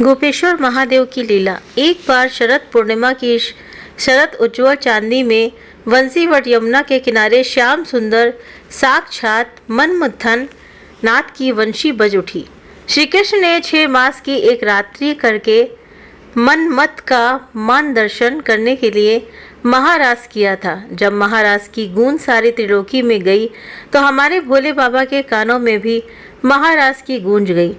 गोपेश्वर महादेव की लीला। एक बार शरद पूर्णिमा की शरद उज्ज्वल चांदनी में वंशीवट यमुना के किनारे श्याम सुंदर साक्षात मनमथन नाथ की वंशी बज उठी। श्री कृष्ण ने 6 मास की एक रात्रि करके मनमथ का मान दर्शन करने के लिए महारास किया था। जब महारास की गूंज सारी त्रिलोकी में गई तो हमारे भोले बाबा के कानों में भी महारास की गूंज गई।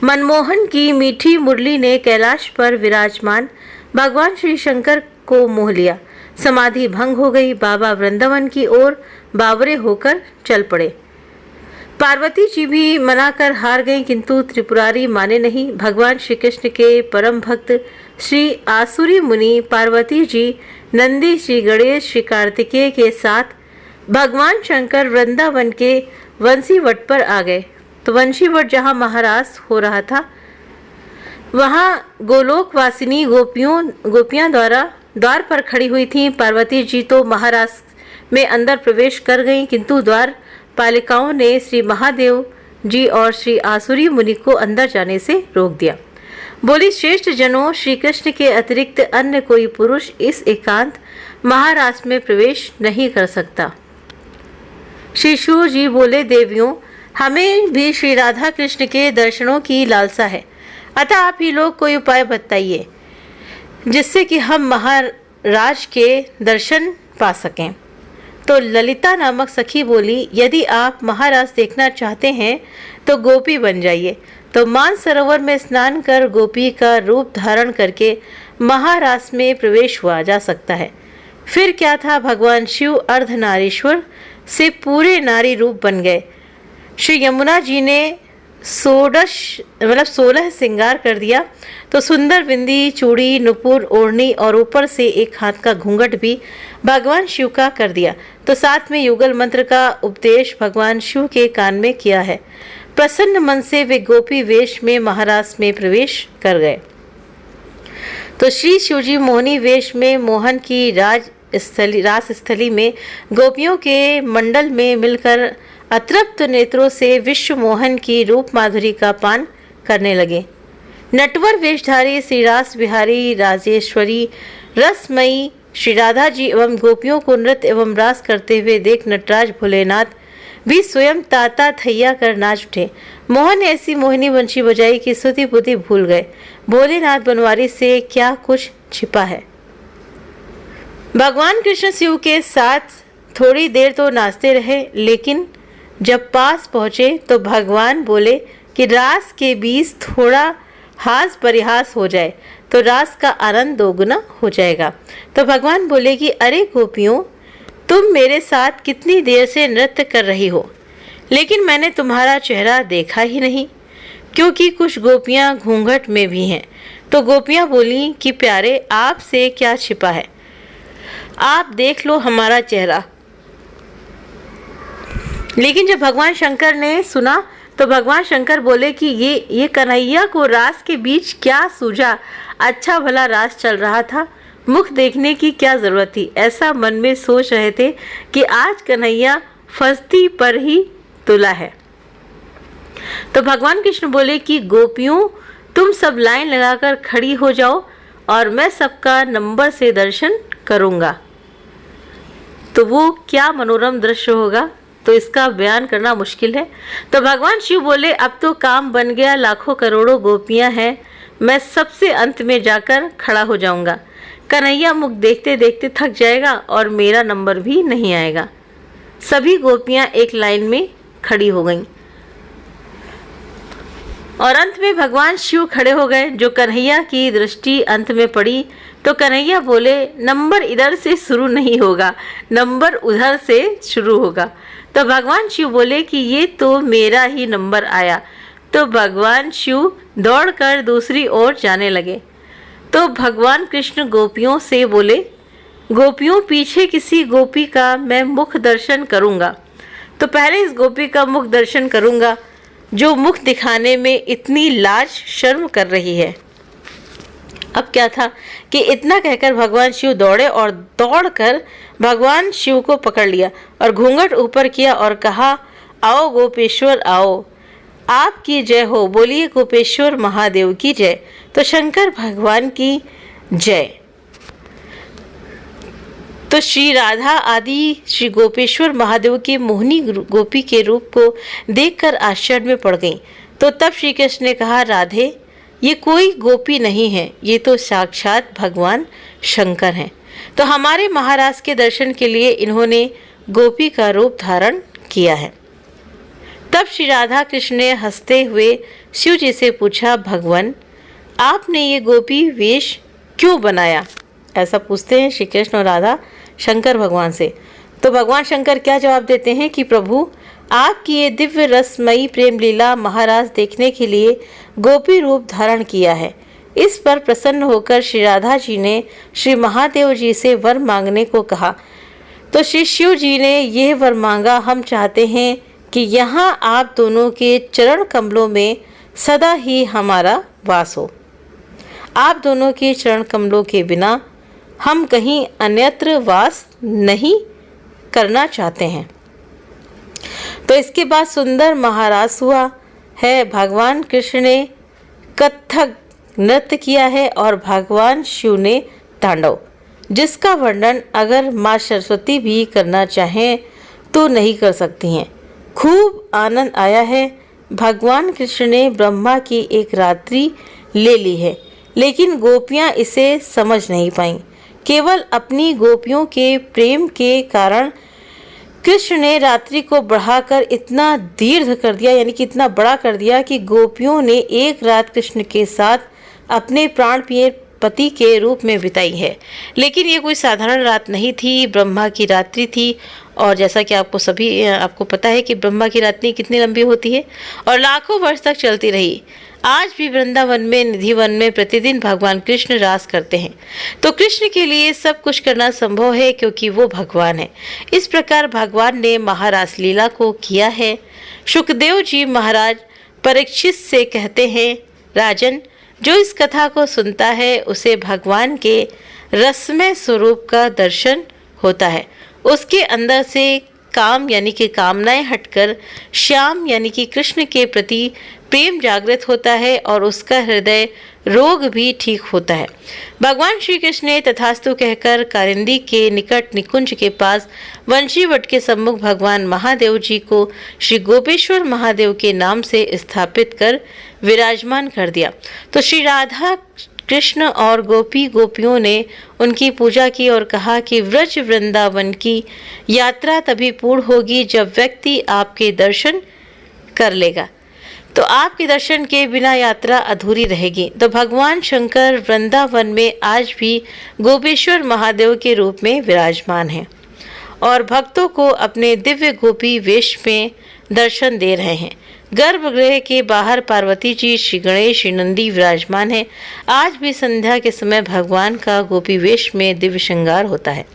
मनमोहन की मीठी मुरली ने कैलाश पर विराजमान भगवान श्री शंकर को मोह लिया। समाधि भंग हो गई। बाबा वृंदावन की ओर बावरे होकर चल पड़े। पार्वती जी भी मना कर हार गईं, किंतु त्रिपुरारी माने नहीं। भगवान श्री कृष्ण के परम भक्त श्री आसुरी मुनि पार्वती जी, नंदी, श्री गणेश, श्री कार्तिकेय के साथ भगवान शंकर वृंदावन के वंशीवट पर आ गए। तो वंशीवट जहाँ महारास हो रहा था वहाँ गोलोकवासिनी गोपियां द्वार पर खड़ी हुई थीं। पार्वती जी तो महारास में अंदर प्रवेश कर गईं, किंतु द्वार पालिकाओं ने श्री महादेव जी और श्री आसुरी मुनि को अंदर जाने से रोक दिया। बोली, श्रेष्ठ जनों, श्री कृष्ण के अतिरिक्त अन्य कोई पुरुष इस एकांत महारास में प्रवेश नहीं कर सकता। श्री शिव जी बोले, देवियों, हमें भी श्री राधा कृष्ण के दर्शनों की लालसा है, अतः आप ही लोग कोई उपाय बताइए जिससे कि हम महाराज के दर्शन पा सकें। तो ललिता नामक सखी बोली, यदि आप महाराज देखना चाहते हैं तो गोपी बन जाइए। तो मान सरोवर में स्नान कर गोपी का रूप धारण करके महारास में प्रवेश हुआ जा सकता है। फिर क्या था, भगवान शिव अर्धनारीश्वर से पूरे नारी रूप बन गए। श्री यमुना जी ने 16 श्रृंगार कर दिया। तो सुंदर बिंदी, चूड़ी, नुपुर, ओढ़नी और ऊपर से एक हाथ का घूंघट भी भगवान शिव का कर दिया। तो साथ में युगल मंत्र का उपदेश भगवान शिव के कान में किया है। प्रसन्न मन से वे गोपी वेश में महारास में प्रवेश कर गए। तो श्री शिवजी मोहनी वेश में मोहन की रास स्थली में गोपियों के मंडल में मिलकर अतृप्त नेत्रों से विश्व मोहन की रूप माधुरी का पान करने लगे। नटवर वेशधारी श्री रास बिहारी राजेश्वरी रसमयी श्री राधा जी एवं गोपियों को नृत्य एवं रास करते हुए देख नटराज भोलेनाथ भी स्वयं ताता थैया कर नाच उठे। मोहन ने ऐसी मोहिनी वंशी बजाई कि सुधि बुद्धि भूल गए। भोलेनाथ बनवारी से क्या कुछ छिपा है। भगवान कृष्ण शिव के साथ थोड़ी देर तो नाचते रहे, लेकिन जब पास पहुँचे तो भगवान बोले कि रास के बीच थोड़ा हास परिहास हो जाए तो रास का आनंद दोगुना हो जाएगा। तो भगवान बोले कि अरे गोपियों, तुम मेरे साथ कितनी देर से नृत्य कर रही हो, लेकिन मैंने तुम्हारा चेहरा देखा ही नहीं, क्योंकि कुछ गोपियां घूंघट में भी हैं। तो गोपियां बोली कि प्यारे, आपसे क्या छिपा है, आप देख लो हमारा चेहरा। लेकिन जब भगवान शंकर ने सुना तो भगवान शंकर बोले कि ये कन्हैया को रास के बीच क्या सूझा, अच्छा भला रास चल रहा था, मुख देखने की क्या जरूरत थी। ऐसा मन में सोच रहे थे कि आज कन्हैया फंसती पर ही तुला है। तो भगवान कृष्ण बोले कि गोपियों, तुम सब लाइन लगाकर खड़ी हो जाओ और मैं सबका नंबर से दर्शन करूंगा। तो वो क्या मनोरम दृश्य होगा, तो इसका बयान करना मुश्किल है। तो भगवान शिव बोले, अब तो काम बन गया, लाखों करोड़ों गोपियां हैं, मैं सबसे अंत में जाकर खड़ा हो जाऊंगा। कन्हैया मुख देखते देखते थक जाएगा और मेरा नंबर भी नहीं आएगा। सभी गोपियां एक लाइन में खड़ी हो गईं और अंत में भगवान शिव खड़े हो गए। जो कन्हैया की दृष्टि अंत में पड़ी तो कन्हैया बोले, नंबर इधर से शुरू नहीं होगा, नंबर उधर से शुरू होगा। तो भगवान शिव बोले कि ये तो मेरा ही नंबर आया। तो भगवान शिव दौड़कर दूसरी ओर जाने लगे। तो भगवान कृष्ण गोपियों से बोले, गोपियों, पीछे किसी गोपी का मैं मुख दर्शन करूंगा। तो पहले इस गोपी का मुख दर्शन करूंगा जो मुख दिखाने में इतनी लाज शर्म कर रही है। अब क्या था कि इतना कहकर भगवान शिव दौड़े और दौड़कर भगवान शिव को पकड़ लिया और घूंघट ऊपर किया और कहा, आओ गोपेश्वर आओ, आपकी जय हो, बोलिए गोपेश्वर महादेव की जय। तो शंकर भगवान की जय। तो श्री राधा आदि श्री गोपेश्वर महादेव के मोहिनी गोपी के रूप को देखकर आश्चर्य में पड़ गईं। तो तब श्री कृष्ण ने कहा, राधे, ये कोई गोपी नहीं है, ये तो साक्षात भगवान शंकर हैं। तो हमारे महाराज के दर्शन के लिए इन्होंने गोपी का रूप धारण किया है। तब श्री राधा कृष्ण ने हंसते हुए शिव जी से पूछा, भगवान, आपने ये गोपी वेश क्यों बनाया? ऐसा पूछते हैं श्री कृष्ण और राधा शंकर भगवान से। तो भगवान शंकर क्या जवाब देते हैं कि प्रभु, आपकी ये दिव्य रसमयी प्रेम लीला महाराज देखने के लिए गोपी रूप धारण किया है। इस पर प्रसन्न होकर श्री राधा जी ने श्री महादेव जी से वर मांगने को कहा। तो श्री शिव जी ने यह वर मांगा, हम चाहते हैं कि यहाँ आप दोनों के चरण कमलों में सदा ही हमारा वास हो। आप दोनों के चरण कमलों के बिना हम कहीं अन्यत्र वास नहीं करना चाहते हैं। तो इसके बाद सुंदर महारास हुआ है। भगवान कृष्ण ने कथक नृत्य किया है और भगवान शिव ने तांडव, जिसका वर्णन अगर माँ सरस्वती भी करना चाहें तो नहीं कर सकती हैं। खूब आनंद आया है। भगवान कृष्ण ने ब्रह्मा की एक रात्रि ले ली है, लेकिन गोपियाँ इसे समझ नहीं पाईं। केवल अपनी गोपियों के प्रेम के कारण कृष्ण ने रात्रि को बढ़ाकर इतना दीर्घ कर दिया, यानी कि इतना बड़ा कर दिया कि गोपियों ने एक रात कृष्ण के साथ अपने प्राण प्रिय पति के रूप में बिताई है। लेकिन ये कोई साधारण रात नहीं थी, ब्रह्मा की रात्रि थी। और जैसा कि आपको पता है कि ब्रह्मा की रात्रि कितनी लंबी होती है और लाखों वर्ष तक चलती रही। आज भी वृंदावन में निधिवन में प्रतिदिन भगवान कृष्ण रास करते हैं। तो कृष्ण के लिए सब कुछ करना संभव है, क्योंकि वो भगवान है। इस प्रकार भगवान ने महारास लीला को किया है। शुकदेव जी महाराज परीक्षित से कहते हैं, राजन, जो इस कथा को सुनता है उसे भगवान के रसमय स्वरूप का दर्शन होता है। उसके अंदर से काम यानी कि कामनाएं हटकर श्याम यानी कि कृष्ण के प्रति प्रेम जागृत होता है और उसका हृदय रोग भी ठीक होता है। भगवान श्री कृष्ण ने तथास्तु कहकर कारिंदी के निकट निकुंज के पास वंशीवट के सम्मुख भगवान महादेव जी को श्री गोपेश्वर महादेव के नाम से स्थापित कर विराजमान कर दिया। तो श्री राधा कृष्ण और गोपियों ने उनकी पूजा की और कहा कि व्रज वृंदावन की यात्रा तभी पूर्ण होगी जब व्यक्ति आपके दर्शन कर लेगा। तो आपके दर्शन के बिना यात्रा अधूरी रहेगी। तो भगवान शंकर वृंदावन में आज भी गोपेश्वर महादेव के रूप में विराजमान हैं और भक्तों को अपने दिव्य गोपी वेश में दर्शन दे रहे हैं। गर्भगृह के बाहर पार्वती जी, श्री गणेश, श्री नंदी विराजमान है। आज भी संध्या के समय भगवान का गोपी वेश में दिव्य श्रृंगार होता है।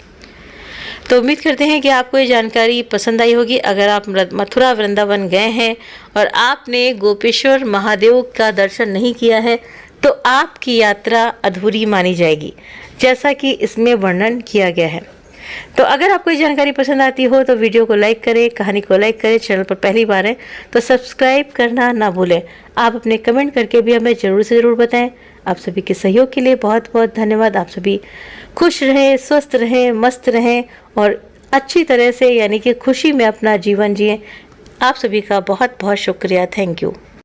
तो उम्मीद करते हैं कि आपको ये जानकारी पसंद आई होगी। अगर आप मथुरा वृंदावन गए हैं और आपने गोपेश्वर महादेव का दर्शन नहीं किया है तो आपकी यात्रा अधूरी मानी जाएगी, जैसा कि इसमें वर्णन किया गया है। तो अगर आपको ये जानकारी पसंद आती हो तो वीडियो को लाइक करें, कहानी को लाइक करें। चैनल पर पहली बार है तो सब्सक्राइब करना ना भूलें। आप अपने कमेंट करके भी हमें ज़रूर से ज़रूर बताएं। आप सभी के सहयोग के लिए बहुत बहुत धन्यवाद। आप सभी खुश रहें, स्वस्थ रहें, मस्त रहें और अच्छी तरह से यानी कि खुशी में अपना जीवन जिएं। आप सभी का बहुत बहुत शुक्रिया। Thank you.